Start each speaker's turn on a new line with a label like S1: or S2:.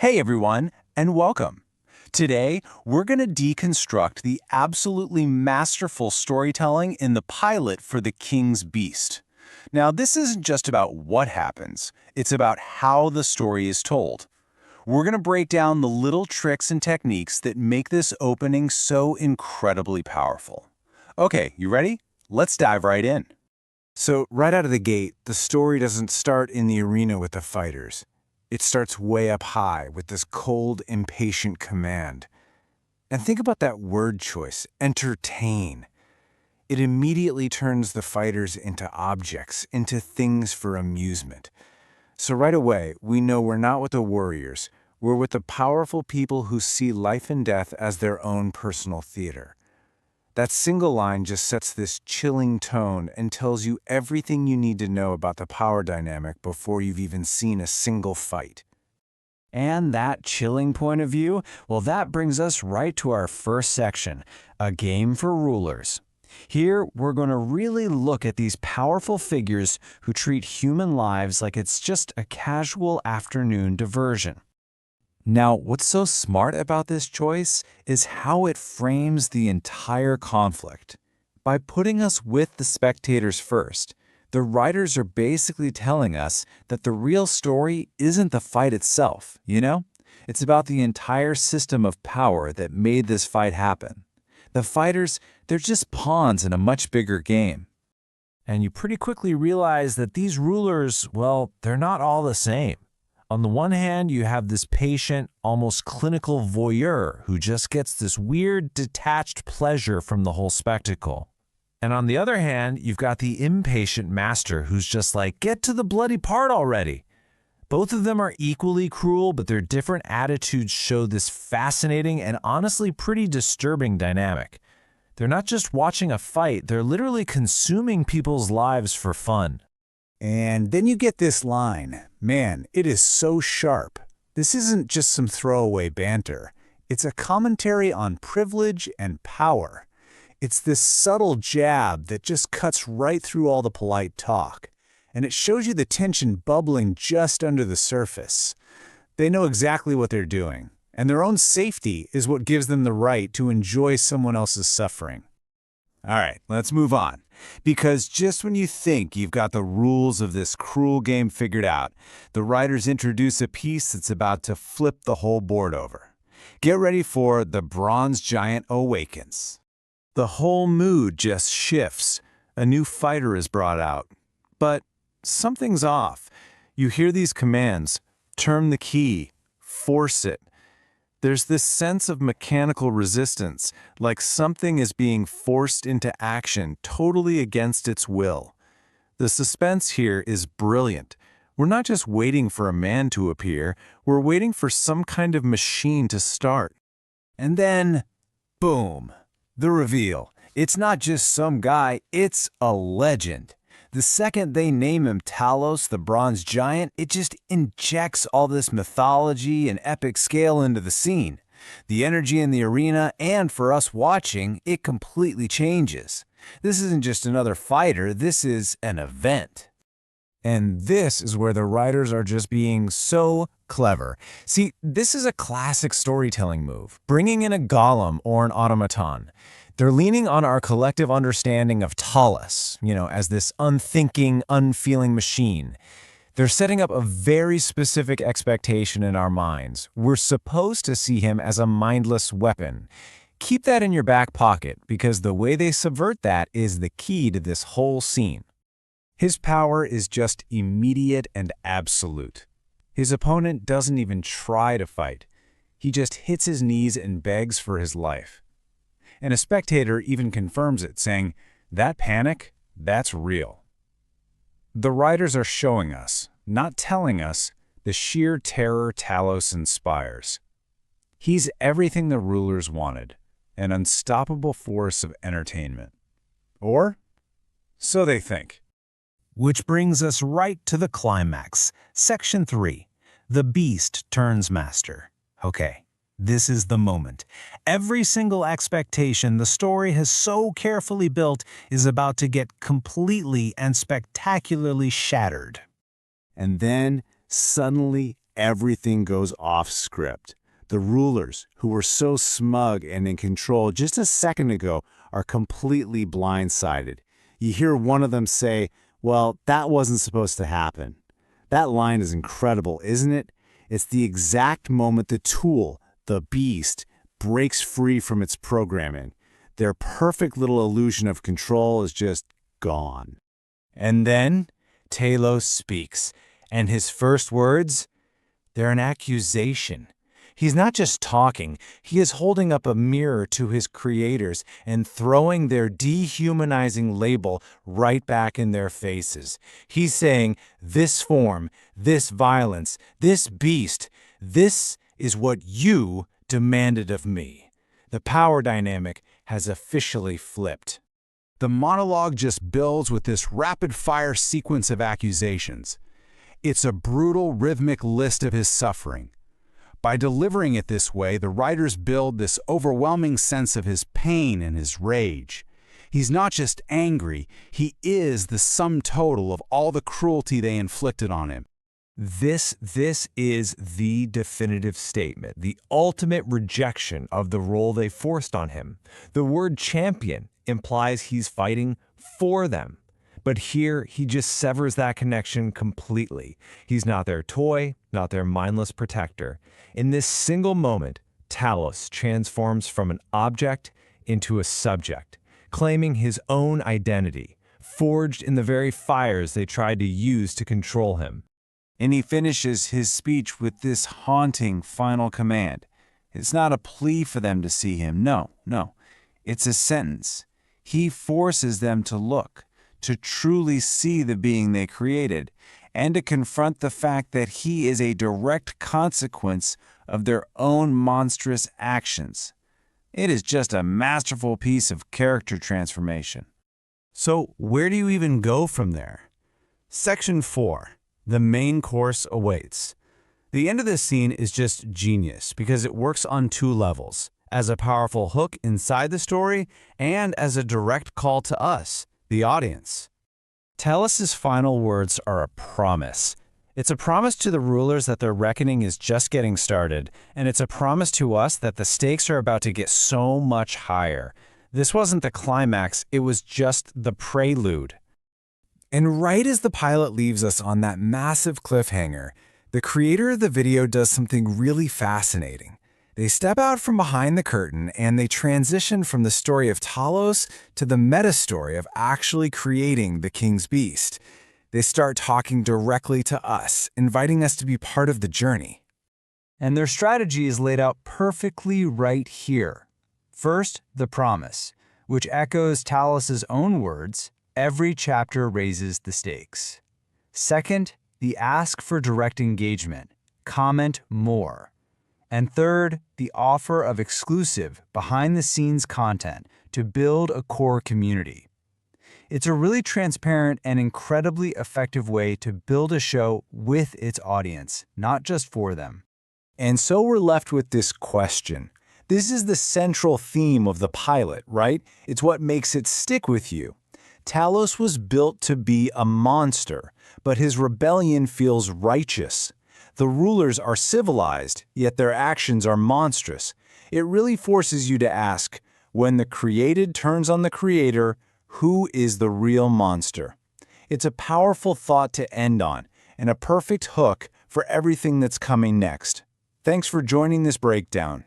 S1: Hey everyone, and welcome. Today, we're going to deconstruct the absolutely masterful storytelling in the pilot for The King's Beast. Now, this isn't just about what happens, it's about how the story is told. We're going to break down the little tricks and techniques that make this opening so incredibly powerful. Okay, you ready? Let's dive right in.
S2: So, right out of the gate, the story doesn't start in the arena with the fighters. It starts way up high with this cold, impatient command. And think about that word choice, entertain. It immediately turns the fighters into objects, into things for amusement. So right away, we know we're not with the warriors. We're with the powerful people who see life and death as their own personal theater. That single line just sets this chilling tone and tells you everything you need to know about the power dynamic before you've even seen a single fight.
S1: And that chilling point of view, well, that brings us right to our first section, a game for rulers. Here, we're going to really look at these powerful figures who treat human lives like it's just a casual afternoon diversion. Now, what's so smart about this choice is how it frames the entire conflict. By putting us with the spectators first, the writers are basically telling us that the real story isn't the fight itself, It's about the entire system of power that made this fight happen. The fighters, they're just pawns in a much bigger game. And you pretty quickly realize that these rulers, well, they're not all the same. On the one hand, you have this patient, almost clinical voyeur who just gets this weird, detached pleasure from the whole spectacle. And on the other hand, you've got the impatient master who's just like, get to the bloody part already. Both of them are equally cruel, but their different attitudes show this fascinating and honestly pretty disturbing dynamic. They're not just watching a fight, they're literally consuming people's lives for fun.
S2: And then you get this line. Man, it is so sharp. This isn't just some throwaway banter. It's a commentary on privilege and power. It's this subtle jab that just cuts right through all the polite talk. And it shows you the tension bubbling just under the surface. They know exactly what they're doing, and their own safety is what gives them the right to enjoy someone else's suffering. All right, let's move on. Because just when you think you've got the rules of this cruel game figured out, the writers introduce a piece that's about to flip the whole board over. Get ready for The Bronze Giant Awakens. The whole mood just shifts. A new fighter is brought out. But something's off. You hear these commands: turn the key, force it. There's this sense of mechanical resistance, like something is being forced into action totally against its will. The suspense here is brilliant. We're not just waiting for a man to appear, we're waiting for some kind of machine to start. And then, boom, the reveal. It's not just some guy, it's a legend. The second they name him Talos, the Bronze Giant, it just injects all this mythology and epic scale into the scene. The energy in the arena, and for us watching, it completely changes. This isn't just another fighter, this is an event. And this is where the writers are just being so clever. See, this is a classic storytelling move, bringing in a golem or an automaton. They're leaning on our collective understanding of Talos, as this unthinking, unfeeling machine. They're setting up a very specific expectation in our minds. We're supposed to see him as a mindless weapon. Keep that in your back pocket, because the way they subvert that is the key to this whole scene. His power is just immediate and absolute. His opponent doesn't even try to fight. He just hits his knees and begs for his life. And a spectator even confirms it, saying, that panic, that's real. The writers are showing us, not telling us, the sheer terror Talos inspires. He's everything the rulers wanted, an unstoppable force of entertainment. Or so they think.
S1: Which brings us right to the climax. Section 3. The Beast Turns Master. Okay. This is the moment. Every single expectation the story has so carefully built is about to get completely and spectacularly shattered.
S2: And then, suddenly, everything goes off script. The rulers, who were so smug and in control just a second ago, are completely blindsided. You hear one of them say, "Well, that wasn't supposed to happen." That line is incredible, isn't it? It's the exact moment the tool, the beast, breaks free from its programming. Their perfect little illusion of control is just gone.
S1: And then Talos speaks, and his first words, they're an accusation. He's not just talking, he is holding up a mirror to his creators and throwing their dehumanizing label right back in their faces. He's saying, this form, this violence, this beast, this is what you demanded of me. The power dynamic has officially flipped.
S2: The monologue just builds with this rapid-fire sequence of accusations. It's a brutal, rhythmic list of his suffering. By delivering it this way, the writers build this overwhelming sense of his pain and his rage. He's not just angry, he is the sum total of all the cruelty they inflicted on him.
S1: This is the definitive statement, the ultimate rejection of the role they forced on him. The word champion implies he's fighting for them. But here, he just severs that connection completely. He's not their toy, not their mindless protector. In this single moment, Talos transforms from an object into a subject, claiming his own identity, forged in the very fires they tried to use to control him. And he finishes his speech with this haunting final command. It's not a plea for them to see him. No. It's a sentence. He forces them to look, to truly see the being they created, and to confront the fact that he is a direct consequence of their own monstrous actions. It is just a masterful piece of character transformation. So, where do you even go from there? Section 4. The main course awaits. The end of this scene is just genius because it works on two levels, as a powerful hook inside the story and as a direct call to us, the audience. Talos' final words are a promise. It's a promise to the rulers that their reckoning is just getting started, and it's a promise to us that the stakes are about to get so much higher. This wasn't the climax, it was just the prelude. And right as the pilot leaves us on that massive cliffhanger, the creator of the video does something really fascinating. They step out from behind the curtain and they transition from the story of Talos to the meta-story of actually creating the King's Beast. They start talking directly to us, inviting us to be part of the journey. And their strategy is laid out perfectly right here. First, the promise, which echoes Talos' own words, every chapter raises the stakes. Second, the ask for direct engagement, comment more. And third, the offer of exclusive, behind-the-scenes content to build a core community. It's a really transparent and incredibly effective way to build a show with its audience, not just for them. And so we're left with this question. This is the central theme of the pilot, right? It's what makes it stick with you. Talos was built to be a monster, but his rebellion feels righteous. The rulers are civilized, yet their actions are monstrous. It really forces you to ask, when the created turns on the creator, who is the real monster? It's a powerful thought to end on, and a perfect hook for everything that's coming next. Thanks for joining this breakdown.